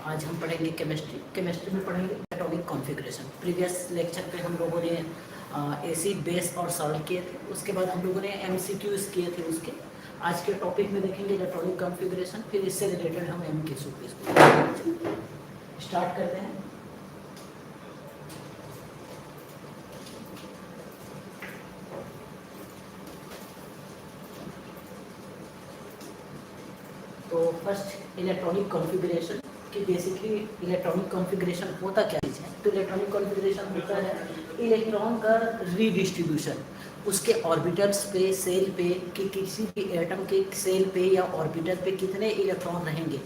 आज हम पढ़ेंगे केमिस्ट्री में पढ़ेंगे एटॉमिक कॉन्फ़िगरेशन। प्रीवियस लेक्चर पे हम लोगों ने एसिड बेस और सॉल्ट किए थे, उसके बाद हम लोगों ने एमसीक्यूज किए थे उसके। आज के टॉपिक में देखेंगे एटॉमिक कॉन्फ़िगरेशन, फिर इससे रिलेटेड हम एमसीक्यूज स्टार्ट करते हैं। तो फर्स्ट इलेक्ट्रॉनिक कॉन्फ़िगरेशन कि बेसिकली इलेक्ट्रॉनिक कॉन्फ़िगरेशन होता क्या चीज़ है। तो इलेक्ट्रॉनिक कॉन्फ़िगरेशन होता है इलेक्ट्रॉन का रीडिस्ट्रीब्यूशन, उसके ऑर्बिटल्स पे, सेल पे कि किसी भी एटम के सेल पे या ऑर्बिटल पे कितने इलेक्ट्रॉन रहेंगे,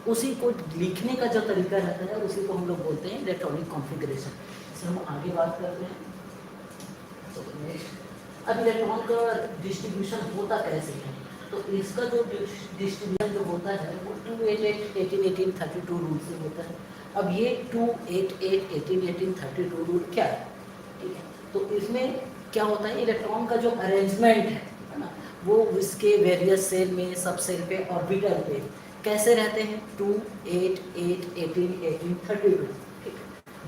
उसी को लिखने का जो तरीका रहता है उसी को हम लोग बोलते हैं इलेक्ट्रॉनिक कॉन्फ़िगरेशन। इससे हम आगे बात करते हैं। तो अब इलेक्ट्रॉन का डिस्ट्रीब्यूशन होता कैसे है, तो इसका जो डिस्ट्रीब्यूशन जो होता है वो 2 8 8 18 18 32 रूल से होता है। अब ये 2 8 8 18 18 32 रूल क्या है, ठीक है। तो इसमें क्या होता है, इलेक्ट्रॉन का जो अरेंजमेंट है ना, वो इसके वेरियस सेल में, सब सेल पे, ऑर्बिटल पे कैसे रहते हैं, 2 8 8 18 18 32, ठीक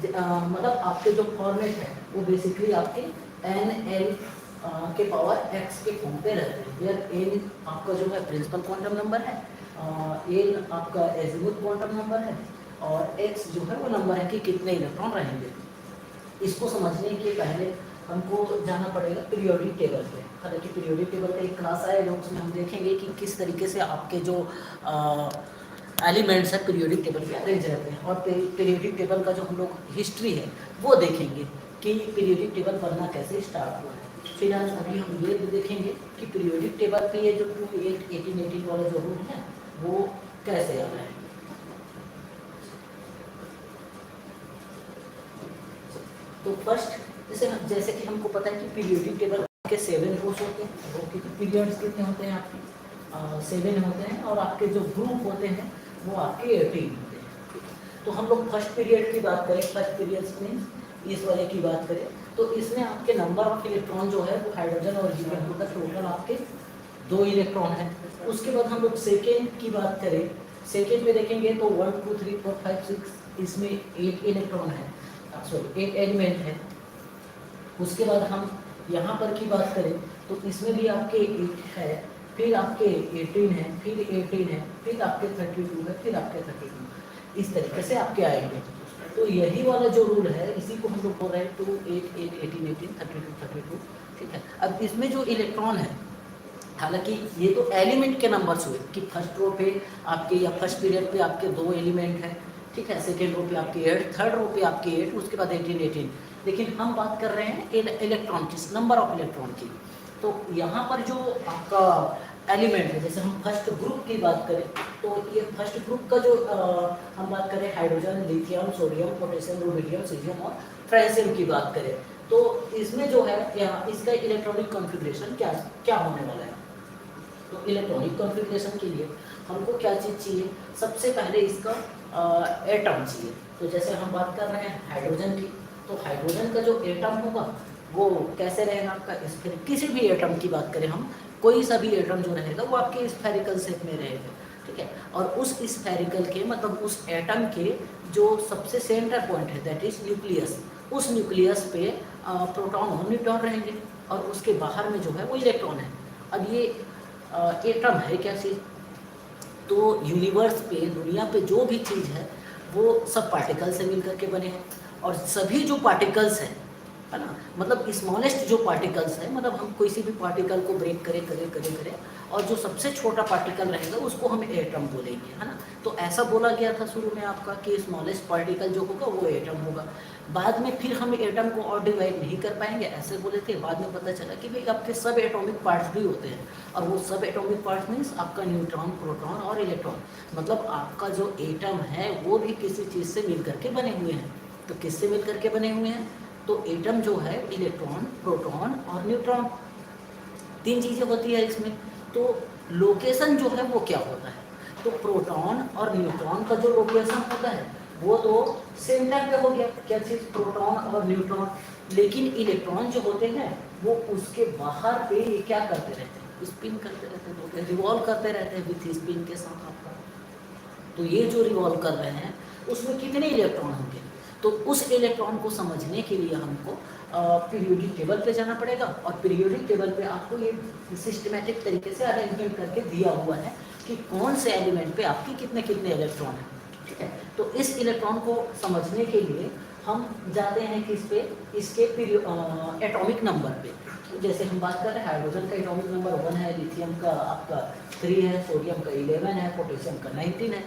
है। मतलब आपके जो फॉर्मेट है वो बेसिकली आपके NL के पावर x के फॉर्म पे रहते हैं। वेयर n आपका जो है प्रिंसिपल क्वांटम नंबर है, n आपका एजीमुथ क्वांटम नंबर है, और x जो है वो नंबर है कि कितने इलेक्ट्रॉन रहेंगे। इसको समझने के पहले हमको जाना पड़ेगा पीरियोडिक टेबल पे। हालांकि पीरियोडिक टेबल का एक क्लास आएगा, उसमें हम देखेंगे कि किस तरीके से आपके जो एलिमेंट्स है पीरियोडिक टेबल पे अरेंज रहते हैं, और पीरियोडिक टेबल का जो हम लोग हिस्ट्री है वो देखेंगे कि पीरियोडिक टेबल बनना कैसे स्टार्ट हुआ है। फिलहाल अभी हम ये देखेंगे कि पीरियोडिक टेबल पे ये जो 2 8 18 18 वाला जो रूल है वो कैसे आ रहा है। तो फर्स्ट जैसे कि हमको पता है कि पीरियोडिक टेबल के 7 रूल्स होते हैं। वो पीरियड्स कितने होते हैं आपके 7 होते हैं, और आपके जो ग्रुप होते हैं वो आपके 18 होते हैं। तो हम लोग फर्स्ट पीरियड की बात करें, फर्स्ट पीरियड मीन्स इस वाले की बात करें, तो इसमें आपके नंबर ऑफ इलेक्ट्रॉन जो है वो हाइड्रोजन और हीलियम का टोटल आपके 2 इलेक्ट्रॉन है। उसके बाद हम लोग सेकेंड की बात करें, सेकेंड में देखेंगे तो 1 2 3 4 5 6 इसमें 8 इलेक्ट्रॉन है, सॉरी 8 एलिमेंट है। उसके बाद हम यहाँ पर की बात करें तो इसमें भी आपके 8 है, फिर आपके 18 है, फिर 18 है, फिर आपके 32 है, फिर आपके 32, इस तरीके से आपके आएंगे। तो यही वाला जो रूल है इसी को हम लोग बोल रहे हैं 2 8 8 18 18 32 32, ठीक है। अब इसमें जो इलेक्ट्रॉन है, हालांकि ये तो एलिमेंट के नंबर्स हुए कि फर्स्ट रो पे आपके या फर्स्ट पीरियड पे आपके 2 एलिमेंट है, ठीक है। सेकेंड रो पे आपके 8, थर्ड रो पे आपके 8, उसके बाद 18 18, लेकिन हम बात कर रहे हैं इलेक्ट्रॉन की, नंबर ऑफ इलेक्ट्रॉन की। तो यहाँ पर जो आपका एलिमेंट है, जैसे हम फर्स्ट ग्रुप की बात करें तो ये फर्स्ट ग्रुप का जो हम बात करें hydrogen, lithium, sodium, potassium, rubidium, caesium और फ्रांसियम की बात करें, तो इसमें जो है यहाँ इसका इलेक्ट्रॉनिक कॉन्फ़िगरेशन क्या क्या होने वाला है। तो इलेक्ट्रॉनिक कॉन्फ़िगरेशन के लिए हमको क्या चीज़ चाहिए, सबसे पहले इसका एटम चाहिए। तो जैसे हम बात कर रहे हैं हाइड्रोजन की, तो हाइड्रोजन का जो एटम होगा वो कैसे रहेगा आपका, किसी भी एटम की बात करें हम, कोई सा भी एटम जो रहेगा वो आपके स्फेरिकल शेप में रहेगा, ठीक है। और उस स्फेरिकल के मतलब उस एटम के जो सबसे सेंटर पॉइंट है दैट इज न्यूक्लियस, उस न्यूक्लियस पे प्रोटॉन और न्यूट्रॉन रहेंगे, और उसके बाहर में जो है वो इलेक्ट्रॉन है। अब ये एटम है क्या चीज़, तो यूनिवर्स पे, दुनिया पे जो भी चीज़ है वो सब पार्टिकल से मिल करके बने हैं, और सभी जो पार्टिकल्स हैं, है ना, मतलब स्मॉलेस्ट जो पार्टिकल्स है, मतलब हम किसी भी पार्टिकल को ब्रेक करें और जो सबसे छोटा पार्टिकल रहेगा उसको हम एटम बोलेंगे, है ना। तो ऐसा बोला गया था शुरू में आपका कि स्मॉलेस्ट पार्टिकल जो होगा वो एटम होगा। बाद में फिर हम एटम को और डिवाइड नहीं कर पाएंगे ऐसे बोले थे, बाद में पता चला कि भाई आपके सब एटॉमिक पार्ट्स भी होते हैं, और वो सब एटॉमिक पार्ट्स मीन्स आपका न्यूट्रॉन, प्रोटॉन और इलेक्ट्रॉन, मतलब आपका जो एटम है वो भी किसी चीज़ से मिल करके बने हुए हैं। तो किससे मिल करके बने हुए हैं, तो एटम जो है इलेक्ट्रॉन, प्रोटॉन और न्यूट्रॉन, 3 चीज़ें होती है इसमें। तो लोकेशन जो है वो क्या होता है, तो प्रोटॉन और न्यूट्रॉन का जो लोकेशन होता है वो तो सेंटर पे हो गया, क्या चीज़, प्रोटॉन और न्यूट्रॉन। लेकिन इलेक्ट्रॉन जो होते हैं वो उसके बाहर पे ये क्या करते रहते हैं, स्पिन करते रहते हैं, रिवॉल्व करते रहते हैं विथ स्पिन के साथ आपका, तो ये जो रिवॉल्व कर रहे हैं उसमें कितने इलेक्ट्रॉन होंगे, तो उस इलेक्ट्रॉन को समझने के लिए हमको पीरियोडिक टेबल पे जाना पड़ेगा, और पीरियोडिक टेबल पे आपको ये सिस्टमेटिक तरीके से अरेंजमेंट करके दिया हुआ है कि कौन से एलिमेंट पे आपके कितने कितने इलेक्ट्रॉन हैं, ठीक है। तो इस इलेक्ट्रॉन को समझने के लिए हम जाते हैं किस पे, इसके एटॉमिक नंबर पे। तो जैसे हम बात कर रहे हैं हाइड्रोजन का एटॉमिक नंबर 1 है, लिथियम का आपका 3 है, सोडियम का 11 है, पोटेशियम का 19 है।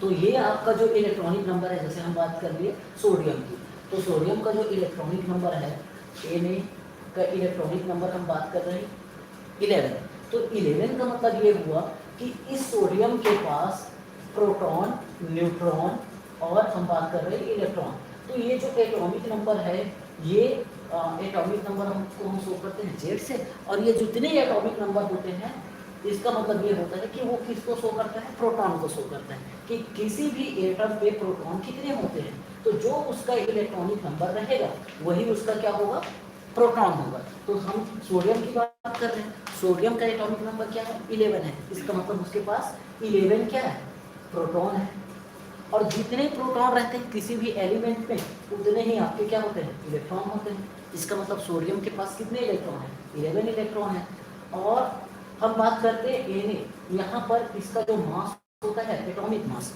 तो ये आपका जो इलेक्ट्रॉनिक नंबर है, जैसे हम बात कर लिए सोडियम की, तो सोडियम का जो इलेक्ट्रॉनिक नंबर है Na का इलेक्ट्रॉनिक नंबर हम बात कर रहे हैं 11। तो 11 का मतलब ये हुआ कि इस सोडियम के पास प्रोटॉन, न्यूट्रॉन और हम बात कर रहे हैं इलेक्ट्रॉन। तो ये जो एटॉमिक नंबर है, ये एटॉमिक नंबर हमको हम शो करते हैं जेड से, और ये जितने एटॉमिक नंबर होते हैं इसका मतलब ये होता है कि वो किसको शो करता है, प्रोटॉन को शो करता है कि किसी भी एटम पे प्रोटॉन कितने होते हैं। तो जो उसका इलेक्ट्रॉनिक नंबर रहेगा वही उसका क्या होगा, प्रोटॉन होगा। तो हम सोडियम की बात कर रहे हैं, सोडियम का एटॉमिक नंबर क्या है, 11 है। इसका मतलब उसके पास 11 क्या है, प्रोटॉन है। और जितने प्रोटॉन रहते हैं किसी भी एलिमेंट में उतने ही आपके क्या होते हैं, इलेक्ट्रॉन होते हैं। इसका मतलब सोडियम के पास कितने इलेक्ट्रॉन है, 11 इलेक्ट्रॉन है। और हम बात करते हैं Na, यहाँ पर इसका जो मास होता है एटॉमिक मास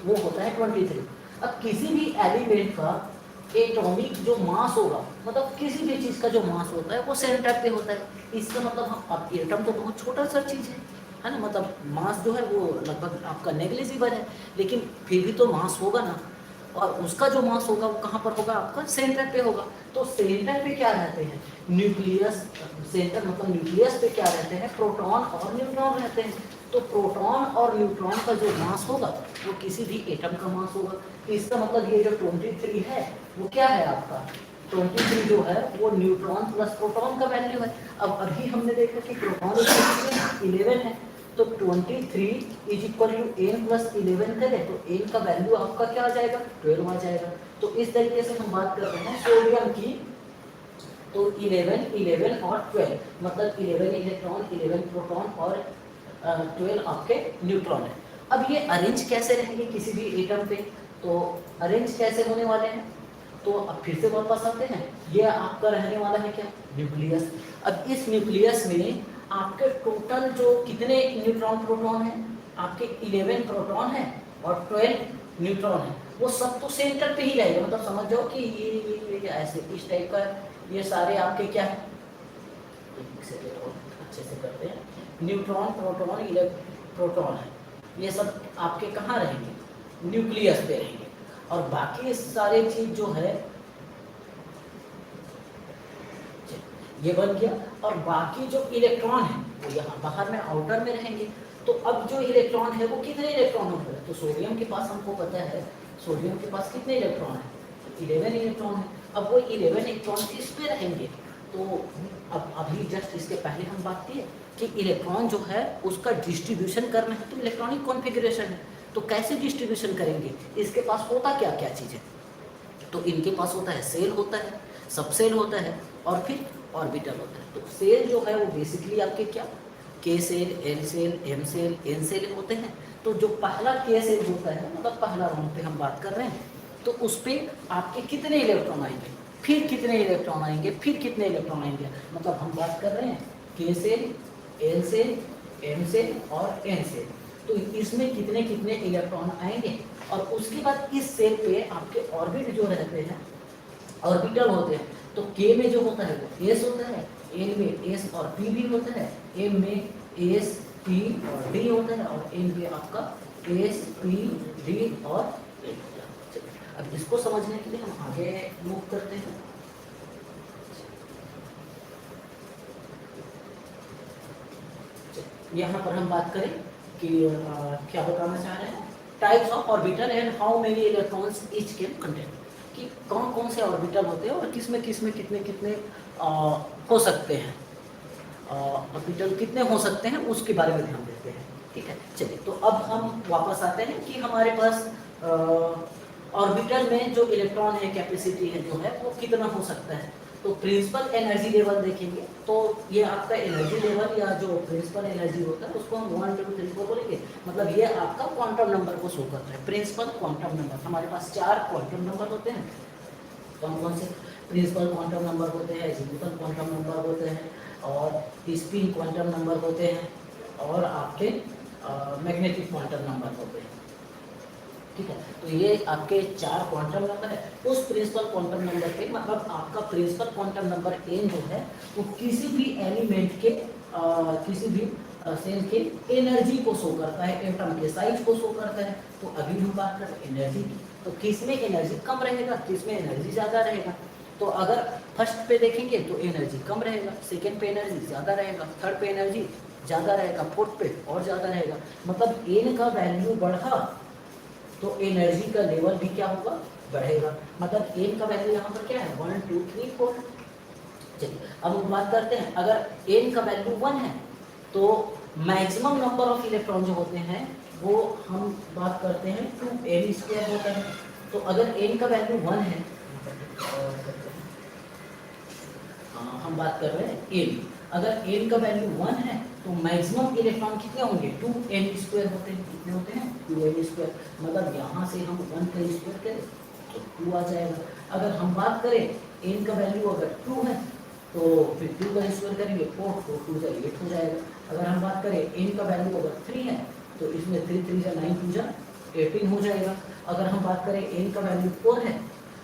वो होता है 23। अब किसी भी एलिमेंट का एटॉमिक जो मास होगा, मतलब किसी भी चीज़ का जो मास होता है वो सेंटर पे होता है। इसका मतलब हम, अब एटम तो बहुत छोटा सा चीज़ है ना, मतलब मास जो है वो लगभग आपका नेग्लिजिबल है, लेकिन फिर भी तो मास होगा ना, और उसका जो मास होगा वो कहाँ पर होगा, आपका सेंटर पे होगा। तो सेंटर पे क्या रहते हैं, न्यूक्लियस, सेंटर मतलब न्यूक्लियस पे क्या रहते हैं, प्रोटॉन और न्यूट्रॉन रहते हैं। तो प्रोटॉन और न्यूट्रॉन का जो मास होगा वो किसी भी एटम का मास होगा। इसका मतलब ये जो 23 है वो क्या है आपका, 23 जो है वो न्यूट्रॉन प्लस प्रोटॉन का वैल्यू है। अब अभी हमने देखा कि प्रोटॉन 11 है, तो 23 is equal to n plus 11 करें तो n का वैल्यू आपका क्या आ जाएगा, 12 आ जाएगा। तो इस तरीके से हम बात कर रहे हैं सोडियम की, तो 11, 11 और 12, मतलब 11 इलेक्ट्रॉन, 11 प्रोटॉन और 12 आपके न्यूट्रॉन है। अब ये अरेंज कैसे रहेंगे किसी भी एटम पे, तो अरेंज कैसे होने वाले हैं, तो अब फिर से वापस आते हैं, ये आपका रहने वाला है क्या, न्यूक्लियस। अब इस न्यूक्लियस में आपके टोटल जो कितने न्यूट्रॉन प्रोटॉन हैं, आपके 11 प्रोटॉन है और 12 न्यूट्रॉन है, वो सब तो सेंटर पे ही रहेगा। मतलब समझ जाओ कि ये ऐसे इस टाइप का, ये सारे आपके क्या है, अच्छे से करते हैं, न्यूट्रॉन प्रोटॉन प्रोटॉन है, ये सब आपके कहाँ रहेंगे, न्यूक्लियस पे रहेंगे। और बाकी सारे चीज जो है ये बन गया, और बाकी जो इलेक्ट्रॉन है वो यहाँ बाहर में आउटर में रहेंगे। तो अब जो इलेक्ट्रॉन है वो कितने इलेक्ट्रॉन होते हैं, तो सोडियम के पास हमको पता है, सोडियम के पास कितने इलेक्ट्रॉन है, 11 इलेक्ट्रॉन है। अब वो 11 इलेक्ट्रॉन किस पे रहेंगे, तो अब अभी जस्ट इसके पहले हम बात किए कि इलेक्ट्रॉन जो है उसका डिस्ट्रीब्यूशन करना है, तो इलेक्ट्रॉनिक कॉन्फ़िगरेशन है, तो कैसे डिस्ट्रीब्यूशन करेंगे, इसके पास होता क्या क्या चीज़ है, तो इनके पास होता है सेल होता है, सब सेल होता है, और फिर ऑर्बिटल होता है। तो सेल जो है वो बेसिकली आपके क्या, K shell, L shell, M shell, N shell होते हैं। तो जो पहला के सेल होता है, मतलब पहला राउंड पे हम बात कर रहे हैं, तो उस पर आपके कितने इलेक्ट्रॉन आएंगे, फिर कितने इलेक्ट्रॉन आएंगे, फिर कितने इलेक्ट्रॉन आएंगे, मतलब हम बात कर रहे हैं K shell, L shell, M shell और एन सेल। तो इसमें कितने कितने इलेक्ट्रॉन आएंगे, और उसके बाद इस सेल पे आपके ऑर्बिट जो रहते हैं, ऑर्बिटल होते हैं। तो के में जो होता है वो एस होता है, एन में एस और पी भी होता है, एम में एस, पी और डी होता है, और एन में आपका एस, पी, डी और ए होता है। अब इसको समझने के लिए हम आगे मूव करते हैं। यहाँ पर हम बात करें कि क्या बताना चाह रहे हैं, types of orbital and how many electrons each can contain, कि कौन कौन से ऑर्बिटल होते हैं और किसमें किसमें कितने कितने हो सकते हैं, ऑर्बिटल कितने हो सकते हैं उसके बारे में ध्यान देते हैं। ठीक है, चलिए तो अब हम वापस आते हैं कि हमारे पास ऑर्बिटल में जो इलेक्ट्रॉन है, कैपेसिटी है जो है वो कितना हो सकता है। तो प्रिंसिपल एनर्जी लेवल देखेंगे तो ये आपका एनर्जी लेवल या जो प्रिंसिपल एनर्जी होता है उसको हम 1 2 3 4 बोलेंगे। मतलब ये आपका क्वांटम नंबर को शो करता है, प्रिंसिपल क्वांटम नंबर। हमारे पास 4 क्वांटम नंबर होते हैं। कौन कौन से? प्रिंसिपल क्वांटम नंबर होते हैं, एजीमुथल क्वांटम नंबर होते हैं, और स्पिन क्वांटम नंबर होते हैं, और आपके मैग्नेटिक क्वांटम नंबर होते हैं। ठीक है, तो ये आपके 4 क्वांटम नंबर है। उस प्रिंसिपल क्वांटम नंबर पे मतलब आपका प्रिंसिपल क्वांटम नंबर n जो है वो किसी भी एलिमेंट के किसी भी सेल के एनर्जी को शो करता है, एटम के साइज को शो करता है। तो अभी हम बात कर रहे हैं एनर्जी की, तो किस में एनर्जी कम रहेगा, किस में एनर्जी ज़्यादा रहेगा। तो अगर फर्स्ट पे देखेंगे तो एनर्जी कम रहेगा, सेकेंड पे एनर्जी ज़्यादा रहेगा, थर्ड पे एनर्जी ज़्यादा रहेगा, फोर्थ पे और ज़्यादा रहेगा। मतलब n का वैल्यू बढ़ा तो एनर्जी का लेवल भी क्या होगा, बढ़ेगा। मतलब n का वैल्यू यहाँ पर क्या है, 1 2 3 4। चलिए अब हम बात करते हैं, अगर n का वैल्यू 1 है तो मैक्सिमम नंबर ऑफ इलेक्ट्रॉन जो होते हैं वो हम बात करते हैं 2n² होता है। तो अगर n का वैल्यू 1 है, हम बात कर रहे हैं n, अगर n का वैल्यू 1 है तो मैक्सिमम इलेक्ट्रॉन कितने होंगे, 2n² होते हैं। कितने होते हैं, 2n²। मतलब यहाँ से हम 1 का स्क्वायर करें तो 2 आ जाएगा। अगर हम बात करें n का वैल्यू अगर 2 है तो फिर 2 का स्क्वायर करेंगे 4, 4 2 जा 8 हो जाएगा। अगर हम बात करें n का वैल्यू अगर 3 है तो इसमें 3 3 जा 9 2 जा 18 हो जाएगा। अगर हम बात करें n का वैल्यू 4 है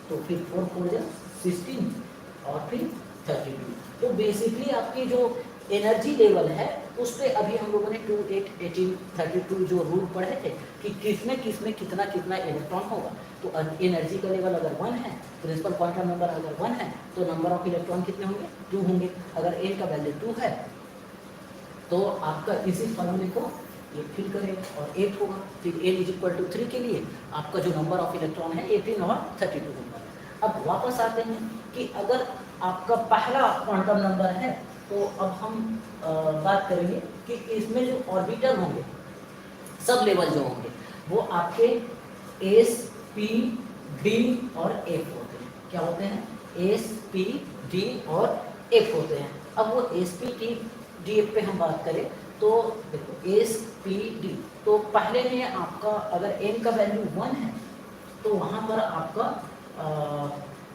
तो फिर 4 4 जा 16 और फिर 32। तो बेसिकली आपकी जो एनर्जी लेवल है उस पर अभी हम लोगों ने 2 8 18 32 जो रूल पढ़े थे कि किसमें कितना कितना इलेक्ट्रॉन होगा। तो एनर्जी का लेवल अगर 1 है, प्रिंसिपल क्वांटम नंबर अगर 1 है तो नंबर ऑफ इलेक्ट्रॉन कितने होंगे, 2 होंगे। अगर n का वैल्यू 2 है तो आपका इसी फॉर्मूले को ये फिल करेगा और 8 होगा। फिर n 3 के लिए आपका जो नंबर ऑफ इलेक्ट्रॉन है 18 और 32 होगा। अब वापस आते हैं कि अगर आपका पहला क्वांटम नंबर है तो अब हम बात करेंगे कि इसमें जो ऑर्बिटल होंगे, सब लेवल जो होंगे वो आपके s p d और f होते हैं। क्या होते हैं, s p d और f होते हैं। अब वो s p d f पे हम बात करें तो देखो s p d, तो पहले में आपका अगर n का वैल्यू 1 है तो वहाँ पर आपका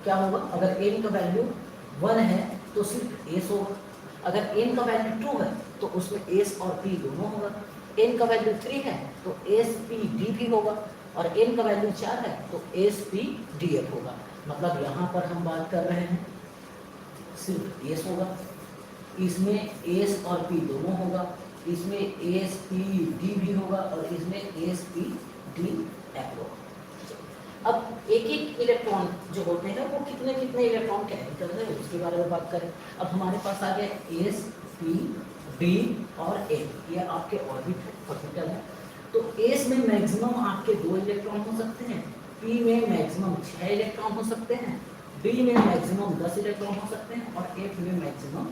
क्या होगा, अगर n का वैल्यू 1 है तो सिर्फ s होगा। अगर n का वैल्यू 2 है तो उसमें s और p दोनों होगा। n का वैल्यू 3 है तो s p d भी होगा, और n का वैल्यू 4 है तो s p d f होगा। मतलब यहाँ पर हम बात कर रहे हैं सिर्फ s होगा, इसमें s और p दोनों होगा, इसमें s p d भी होगा, और इसमें s p d f होगा। अब एक एक इलेक्ट्रॉन जो होते हैं वो कितने कितने इलेक्ट्रॉन कैरी कर रहे हैं उसके बारे में बात करें। अब हमारे पास आ गया s p d और a, ये आपके ऑर्बिटल है। तो s में मैक्सिमम आपके 2 इलेक्ट्रॉन हो सकते हैं, p में मैक्सिमम 6 इलेक्ट्रॉन हो सकते हैं, d में मैक्सिमम 10 इलेक्ट्रॉन हो सकते हैं, और f में मैक्सिमम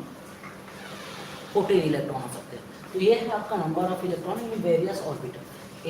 14 इलेक्ट्रॉन हो सकते हैं। तो ये है आपका number of electron in various orbital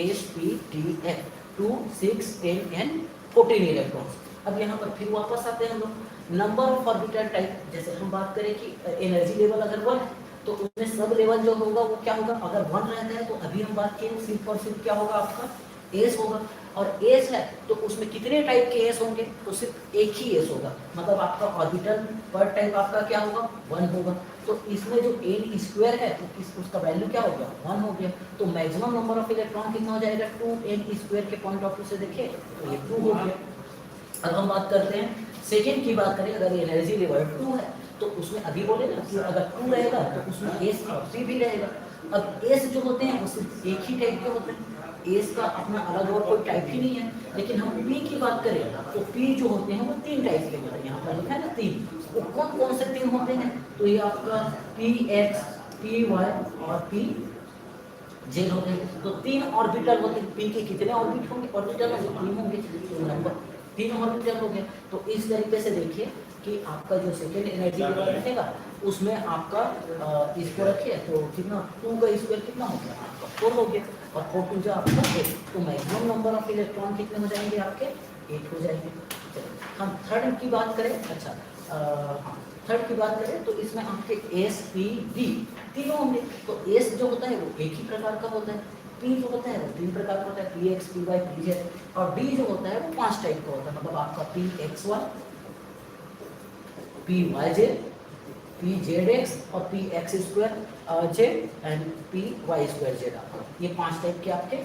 s p d f 2 6 10 and 14 electrons. अब यहाँ पर फिर वापस आते हैं हम लोग नंबर ऑफ ऑर्बिटल टाइप। जैसे हम बात करें कि एनर्जी लेवल अगर 1 है तो उसमें सब लेवल जो होगा वो क्या होगा, अगर 1 रहता है तो अभी हम बात किए सिर्फ और सिर्फ क्या होगा आपका एस होगा, और एस है तो उसमें कितने टाइप के एस होंगे, तो सिर्फ एक ही एस होगा। मतलब आपका ऑर्बिटल पर टाइप आपका क्या होगा, 1 होगा। तो इसमें जो n स्क्वायर है तो उसका वैल्यू क्या हो गया, 1 हो गया। तो मैक्सिमम नंबर ऑफ इलेक्ट्रॉन कितना हो जाएगा, 2n स्क्वायर के पॉइंट ऑफ व्यू से देखें तो ये 2 हो गया। अब हम बात करते हैं सेकेंड की बात करें, अगर एनर्जी लेवल 2 है तो उसमें अभी बोले ना कि अगर 2 रहेगा तो उसमें एस और पी भी रहेगा। अब एस जो होते हैं वो सिर्फ एक ही टाइप के होते हैं, एस का अपना अलग और कोई टाइप ही नहीं है। लेकिन हम पी की बात करें तो पी जो होते हैं वो 3 टाइप के होते हैं। यहाँ पर लिखा है ना 3, वो कौन कौन से 3 होते हैं, तो ये आपका पी एक्स, पी वाई और पी जेड होते हैं। तो 3 ऑर्बिटल होते हैं। पी के कितने ऑर्बिट होंगे, ऑर्बिटल होंगे 3 होंगे, तो नंबर 3 ऑर्बिटल हो गए। तो इस तरीके से देखिए कि आपका जो सेकेंड एनर्जी लेवल रहेगा उसमें आपका इसको रखिए तो कितना 2 का स्क्वायर कितना हो गया आपका 4 हो गया, और 4 2 जो आपका 8। तो मैक्सिमम नंबर ऑफ इलेक्ट्रॉन कितने हो जाएंगे आपके 8 हो जाएंगे। चलिए हम थर्ड की बात करें। अच्छा हाँ थर्ड की बात करें तो इसमें आपके एस पी डी तीनों होंगे। तो एस जो होता है वो एक ही प्रकार का होता है, पी जो होता है वो 3 प्रकार का होता है, P X P Y P Z, और डी जो होता है वो 5 टाइप का होता है, मतलब आपका P X Y, P Y Z, P Z X और P X square Z and P Y square Z. आपका ये 5 टाइप के आपके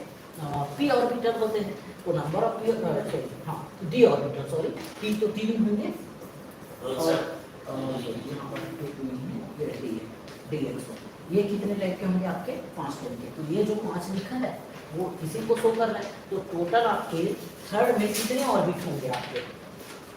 पी ऑर्बिटल होते हैं। तो नंबर ऑफ पी हाँ डी ऑर्बिटल सॉरी, पी तो 3 होंगे और यहाँ पर ये कितने टाइप के होंगे आपके 5 टाइप के। तो ये जो 5 लिखा है वो इसी को शो कर रहा है। तो टोटल आपके थर्ड में कितने ऑर्बिट होंगे आपके,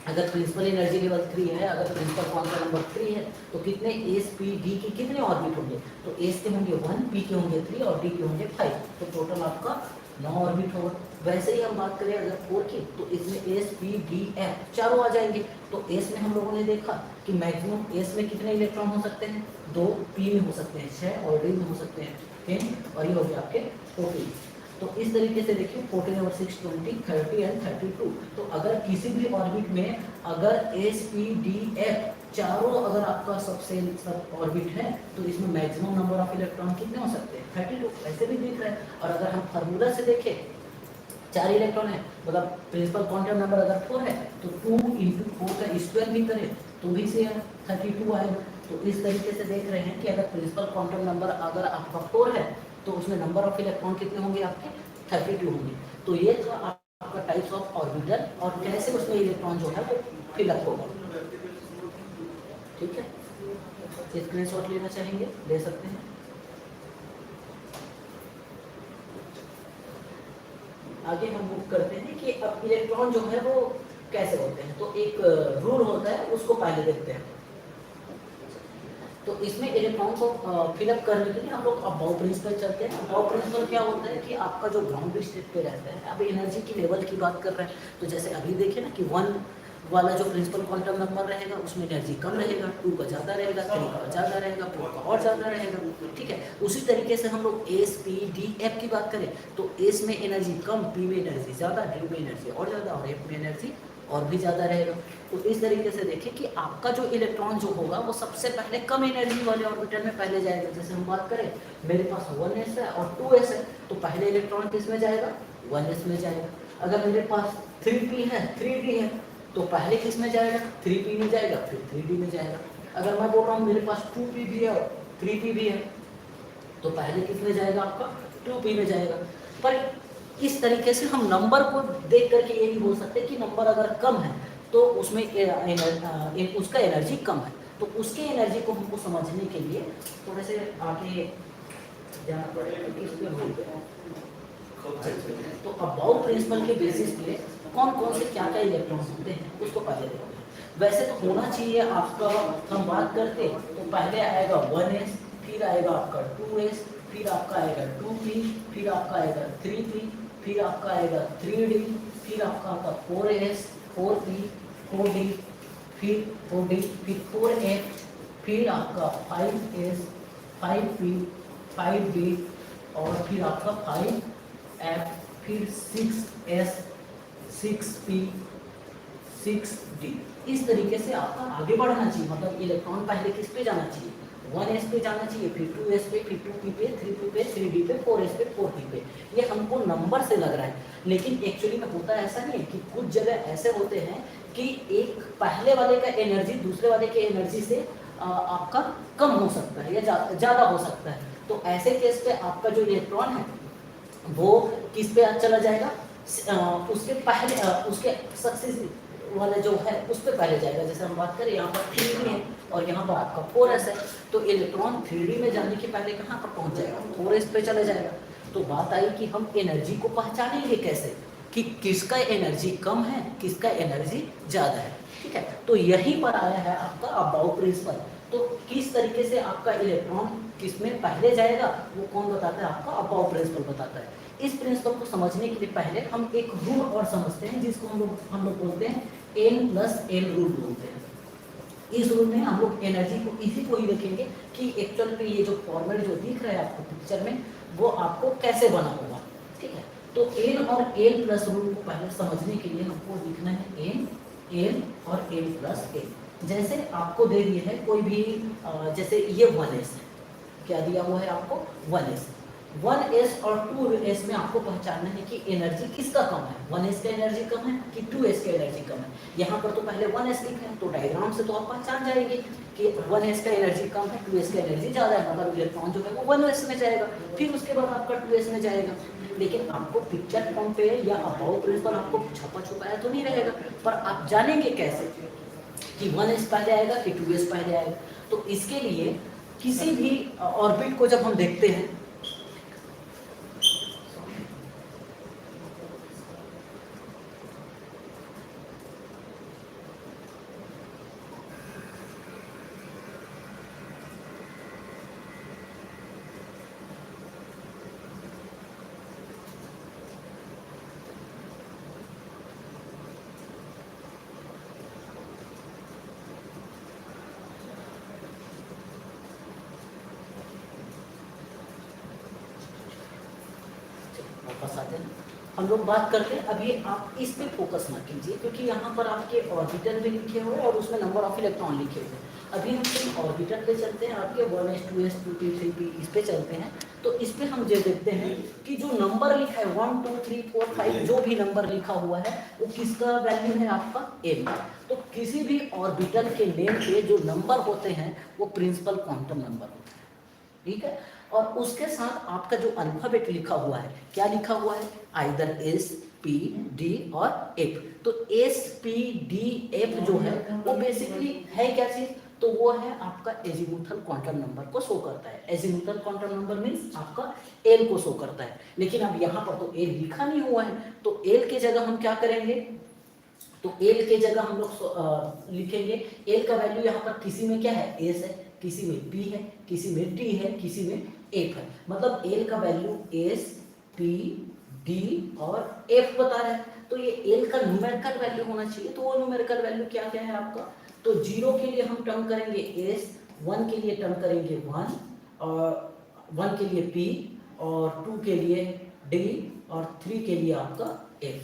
अगर प्रिंसिपल एनर्जी लेवल 3 है, अगर प्रिंसिपल क्वांटम नंबर 3 है तो कितने एस पी डी के कितने ऑर्बिट होंगे, तो एस के होंगे 1, पी के होंगे 3 और डी के होंगे 5। तो टोटल आपका 9 ऑर्बिट होगा। वैसे ही हम बात करें अगर 4 की तो इसमें एस पी डी एफ चारों आ जाएंगे। तो एस में हम लोगों ने देखा कि मैक्सिमम एस में कितने इलेक्ट्रॉन हो सकते हैं 2, पी में हो सकते हैं 6 और डी में हो सकते हैं 10 और ये हो गया आपके 14। तो इस तरीके से देखिए 14 और 6 20 30 एंड 32। तो अगर किसी भी ऑर्बिट में अगर एस पी डी एफ चारों अगर आपका सब ऑर्बिट है तो इसमें मैक्सिमम नंबर ऑफ इलेक्ट्रॉन कितने हो सकते हैं 32, ऐसे भी दिख रहा है। और अगर हम फार्मूला से देखें 4 इलेक्ट्रॉन है, मतलब प्रिंसिपल क्वांटम नंबर अगर 4 है तो 2 × 4 का स्क्वायर भी करें तो भी से 32 आएगा। तो इस तरीके से देख रहे हैं कि अगर प्रिंसिपल क्वांटम नंबर अगर आपका 4 है तो उसमें नंबर ऑफ इलेक्ट्रॉन कितने होंगे आपके 32 होंगे। तो ये था आपका टाइप्स ऑफ ऑर्बिटल और कैसे उसमें इलेक्ट्रॉन जो है वो फिलअप होगा। ठीक है, स्क्रीनशॉट लेना चाहेंगे ले सकते हैं। आगे हम बुक करते हैं कि अब इलेक्ट्रॉन जो है वो कैसे होते हैं। तो एक रूल होता है उसको पहले देखते हैं। तो इसमें इलेक्ट्रॉन को फिलअप करने के लिए हम लोग अबाउ प्रिंसिपल चलते हैं। अबाउ प्रिंसिपल क्या होता है कि आपका जो ग्राउंड स्टेट पे रहता है, अब एनर्जी की लेवल की बात कर रहे हैं तो जैसे अभी देखिए ना कि 1 वाला जो प्रिंसिपल क्वांटम नंबर रहेगा उसमें एनर्जी कम रहेगा, 2 का ज़्यादा रहेगा, 3 का ज़्यादा रहेगा, 4 का और ज़्यादा रहेगा। ठीक है, उसी तरीके से हम लोग एस पी डी एफ की बात करें तो एस में एनर्जी कम, पी में एनर्जी ज़्यादा, डी में एनर्जी और ज़्यादा और एफ में एनर्जी और भी ज़्यादा रहेगा। तो इस तरीके से देखें कि आपका जो इलेक्ट्रॉन जो होगा वो सबसे पहले कम एनर्जी वाले ऑर्बिटल में पहले जाएगा। जैसे हम बात करें मेरे पास 1s है और 2s है तो पहले इलेक्ट्रॉन किस में जाएगा 1s में जाएगा। अगर मेरे पास 3p है 3d है तो पहले किस में जाएगा 3p में जाएगा फिर 3d में जाएगा। अगर मैं बोल रहा हूँ मेरे पास 2p भी है और 3p भी है तो पहले किस में जाएगा आपका 2p में जाएगा। पर इस तरीके से हम नंबर को देख करके ये नहीं बोल सकते कि नंबर अगर कम है तो उसमें उसका एनर्जी कम है। तो उसके एनर्जी को हमको समझने के लिए थोड़े से आगे जाना पड़ेगा। तो अबाउ प्रिंसिपल के बेसिस पे कौन कौन से क्या क्या इलेक्ट्रॉन होते हैं उसको पहले देखते हैं। वैसे तो होना चाहिए आपका, हम बात करते तो पहले आएगा 1s, फिर आएगा आपका 2s, फिर आपका आएगा 2p, फिर आपका आएगा 3p, फिर आपका आएगा 3d, फिर आपका आता 4s, 4p, 4d, फिर 4d, फिर 4f, फिर आपका 5s, 5p, 5d और फिर आपका 5f, फिर 6s, 6p, 6d। इस तरीके से आपका आगे बढ़ना चाहिए, मतलब इलेक्ट्रॉन पहले किस पे जाना चाहिए 1s पे जाना चाहिए, फिर 2s पे, फिर 2p पे, 3p पे, 3d पे, 4s पे, 4p पे। ये हमको नंबर से लग रहा है लेकिन एक्चुअली में होता ऐसा नहीं है कि कुछ जगह ऐसे होते हैं कि एक पहले वाले का एनर्जी दूसरे वाले के एनर्जी से आपका कम हो सकता है या ज़्यादा हो सकता है। तो ऐसे केस पे आपका जो इलेक्ट्रॉन है वो किस पे चला जाएगा उसके पहले उसके सक्सेस वाला जो है उस पर पहले जाएगा। जैसे हम बात करें यहाँ पर 3d है और यहाँ पर आपका 4s है तो इलेक्ट्रॉन 3d में जाने के पहले कहाँ पर पहुँच जाएगा 4s पे चला जाएगा। तो बात आई कि हम एनर्जी को पहचानेंगे कैसे कि किसका एनर्जी कम है किसका एनर्जी ज़्यादा है। ठीक है, तो यहीं पर आया है आपका अबाउ प्रिंसिपल। तो किस तरीके से आपका इलेक्ट्रॉन किसमें पहले जाएगा वो कौन बताता है आपका अबाउ प्रिंसिपल बताता है। इस प्रिंसिपल को समझने के लिए पहले हम एक रूल और समझते हैं जिसको हम लोग बोलते हैं n+n रूल बोलते हैं। इस रूल में हम लोग एनर्जी को इसी को ही देखेंगे कि एक्चुअल में ये जो फॉर्मेट जो दिख रहा है आपको पिक्चर में वो आपको कैसे बना होगा। ठीक है, तो n और n+ रूल को पहले समझने के लिए हमको लिखना है n और n+n। जैसे आपको दे दिए है कोई भी जैसे ये 1s है, क्या दिया हुआ है आपको 1s। 1s और 2s में आपको पहचानना है कि एनर्जी किसका कम है, 1s का एनर्जी कम है कि 2s का एनर्जी कम है। यहाँ पर तो पहले 1s लिखा है तो डायग्राम से तो आप पहचान जाएंगे कि 1s का एनर्जी कम है, 2s का एनर्जी ज़्यादा है, मतलब इलेक्ट्रॉन जो है वो 1s में जाएगा, फिर उसके बाद आपका 2s में जाएगा। लेकिन आपको पिक्चर फॉर्म पे या अबाउ प्रिंसिपल आपको छपा छुपाया तो नहीं रहेगा, पर आप जानेंगे कैसे कि 1s पहले आएगा कि 2s पहले आएगा। तो इसके लिए किसी भी ऑर्बिट को जब हम देखते हैं वापस आते हैं, हम लोग बात करते हैं। अभी आप इस पे फोकस मत कीजिए क्योंकि यहाँ पर आपके ऑर्बिटल भी लिखे हुए और उसमें नंबर ऑफ इलेक्ट्रॉन लिखे हुए हैं। अभी हम सिर्फ ऑर्बिटल पे चलते हैं, आपके 1s 2s 2p 3p इस पे चलते हैं। तो इस पे हम जो देखते हैं कि जो नंबर लिखा है 1 2 3 4 5 जो भी नंबर लिखा हुआ है वो किसका वैल्यू है, आपका m। तो किसी भी ऑर्बिटल के नेम पे जो नंबर होते हैं वो प्रिंसिपल क्वांटम नंबर होते हैं, ठीक है। और उसके साथ आपका जो अल्फाबेट लिखा हुआ है, क्या लिखा हुआ है, आइदर एस पी डी और एफ। तो एस पी डी एफ जो है वो बेसिकली है क्या चीज, तो वो है आपका एजीमुथल क्वांटम नंबर को शो करता है। एजीमुथल क्वांटम नंबर मीन्स आपका एल को शो करता है। लेकिन अब यहाँ पर तो एल लिखा नहीं हुआ है, तो एल की जगह हम क्या करेंगे, तो एल के जगह हम लोग लिखेंगे एल का वैल्यू यहाँ पर किसी में क्या है, एस है, किसी में पी है, किसी में टी है, किसी में एफ है। मतलब एल का वैल्यू एस पी डी और एफ बता रहा है। तो ये एल का न्यूमेरिकल वैल्यू होना चाहिए। तो वो न्यूमेरिकल वैल्यू क्या क्या है आपका, तो 0 के लिए हम टर्म करेंगे एस, 1 के लिए टर्म करेंगे 1, और 1 के लिए पी, और 2 के लिए डी, और 3 के लिए आपका एफ।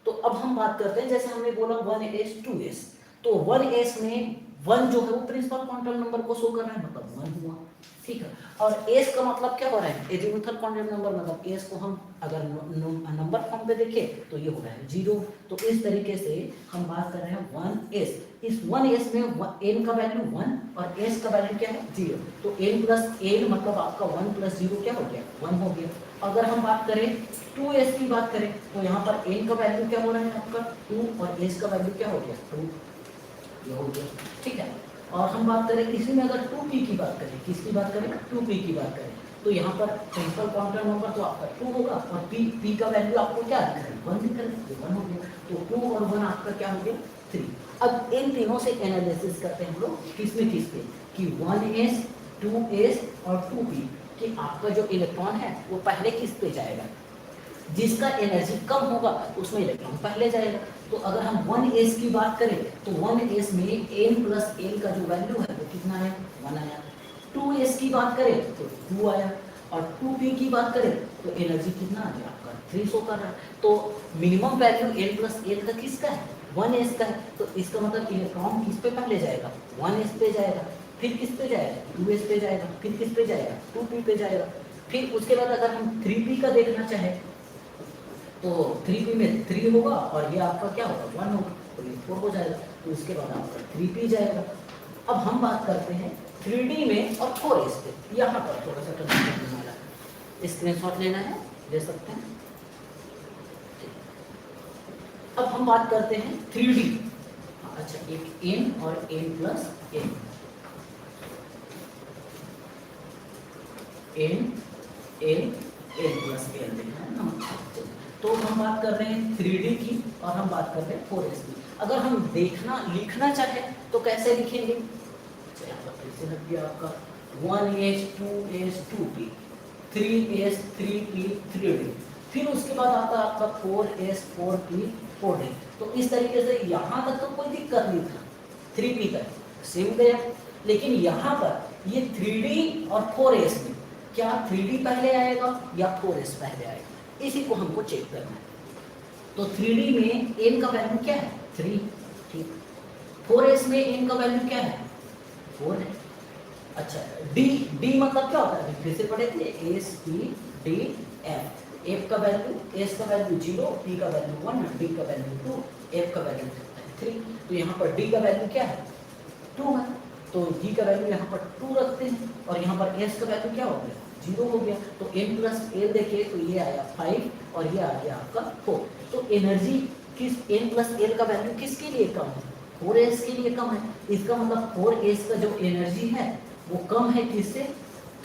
तो अब हम बात करते हैं, जैसे हमने बोला 1s 2s, तो 1s में 1 जो है वो प्रिंसिपल क्वांटम नंबर को शो कर रहा है, मतलब 1 हुआ, ठीक है। और s का मतलब क्या हो रहा है, एजीमुथल क्वांटम नंबर, मतलब s को हम अगर नंबर फॉर्म पे देखें तो ये हो रहा है 0। तो इस तरीके से हम बात कर रहे हैं 1s। इस 1s में n का वैल्यू 1 और s का वैल्यू क्या है 0। तो n प्लस n मतलब आपका 1 प्लस 0 क्या हो गया, 1 हो गया। अगर हम बात करें 2s की बात करें तो यहाँ पर n का वैल्यू क्या हो रहा है आपका 2 और s का वैल्यू क्या हो गया 2, ये हो गया, ठीक है। और हम बात करें इसी में अगर 2p की बात करें, किसकी बात करें, 2p की बात करें, तो यहाँ पर प्रिंसिपल क्वांटम नंबर तो आपका 2 होगा और p का वैल्यू आपको क्या दिख रहा है 1 दिख रहा है, 1 हो गया। तो 2 और 1 आपका क्या हो गया 3। अब इन तीनों से एनालिसिस करते हैं हम लोग किसमें किसके, कि 1s 2s और 2p कि आपका जो इलेक्ट्रॉन है वो पहले किस पे जाएगा, जिसका एनर्जी कम होगा उसमें इलेक्ट्रॉन पहले जाएगा। तो अगर हम 1s की बात करें तो 1s में n प्लस n का जो वैल्यू है वो कितना है 1 आया। 2s की बात करें तो 2 आया, और 2p की बात करें तो एनर्जी कितना आ गया आपका 3 शो कर रहा है। तो minimum value n plus n का किसका है 1s का है। तो इसका मतलब इलेक्ट्रॉन किस पे पहले जाएगा 1s पे जाएगा, फिर किस पे जाएगा 2s पे जाएगा, फिर किस पे जाएगा 2p पे जाएगा। फिर उसके बाद अगर हम 3p का देखना चाहें तो 3p में 3 होगा और ये आपका क्या होगा 1 होगा, तो ये 4 हो जाएगा। तो इसके बाद आपका 3p जाएगा। अब हम बात करते हैं 3D में और 4s पे। यहाँ पर थोड़ा सा कंफ्यूजन वाला है, स्क्रीनशॉट लेना है ले सकते हैं। अब हम बात करते हैं 3D। अच्छा, एक n और n plus n, n plus n देखना है ना। तो हम बात कर रहे हैं 3D की और हम बात कर रहे हैं 4s की। अगर हम लिखना चाहे तो कैसे लिखेंगे, आपका 1s 2s 2p 3s 3p 3d, फिर उसके बाद आता है आपका 4s 4p 4d। तो इस तरीके से यहाँ तक तो कोई दिक्कत नहीं था, 3p का सेम गया। लेकिन यहाँ पर ये 3D और 4s में क्या 3D पहले आएगा या 4s पहले आएगा, इसी को हमको चेक करना है। तो 3D में n का वैल्यू क्या है 3, ठीक। 4s में n का वैल्यू क्या है? 4 है। अच्छा, d मतलब क्या होता है? फिर से पढ़े थे, s p d f। f का वैल्यू, s का वैल्यू 0, p का वैल्यू 1, d का वैल्यू 2, f का वैल्यू 3। तो यहाँ पर d का वैल्यू क्या है? 2 है, तो d का वैल्यू यहाँ पर 2 रखते हैं, और यहाँ पर s का वैल्यू क्या हो गया? 0 हो गया। तो n प्लस l देखिए तो ये आया 5 और ये आ गया आपका 4। तो एनर्जी किस n प्लस l का वैल्यू किसके लिए कम है? 4s के लिए कम है। इसका मतलब 4s का जो एनर्जी है वो कम है किससे?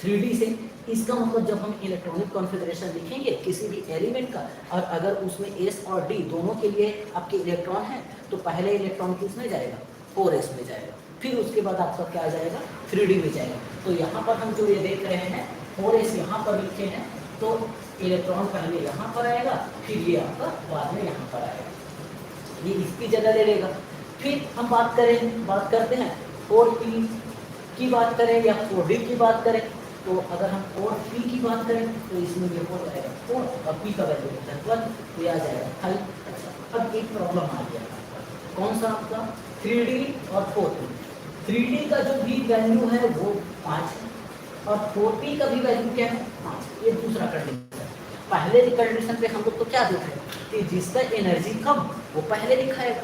3d से। इसका मतलब जब हम इलेक्ट्रॉनिक कॉन्फ़िगरेशन लिखेंगे किसी भी एलिमेंट का, और अगर उसमें s और d दोनों के लिए आपके इलेक्ट्रॉन है, तो पहले इलेक्ट्रॉन किस में जाएगा? 4s में जाएगा, फिर उसके बाद आपका क्या आ जाएगा? 3d में जाएगा। तो यहाँ पर हम जो ये देख रहे हैं 4s यहाँ पर लिखे हैं, तो इलेक्ट्रॉन पहले यहाँ पर आएगा, फिर ये आपका बाद में यहाँ पर आएगा, ये इसकी जगह ले लेगा। फिर हम बात करते हैं 4p की बात करें या 4d की बात करें। तो अगर हम 4p की बात करें तो इसमें ये हो जाएगा 4 और p का वैल्यू होता है 1, तो ये आ जाएगा 5। अच्छा, अब एक प्रॉब्लम आ गया आपका, कौन सा? आपका 3d और 4p। 3d का जो भी वैल्यू है वो 5 है, और 4p का भी वैल्यू क्या है? 5। ये दूसरा कंडीशन। पहले कंडीशन पे हम लोग तो क्या देख रहे हैं कि जिसका एनर्जी कम वो पहले दिखाएगा,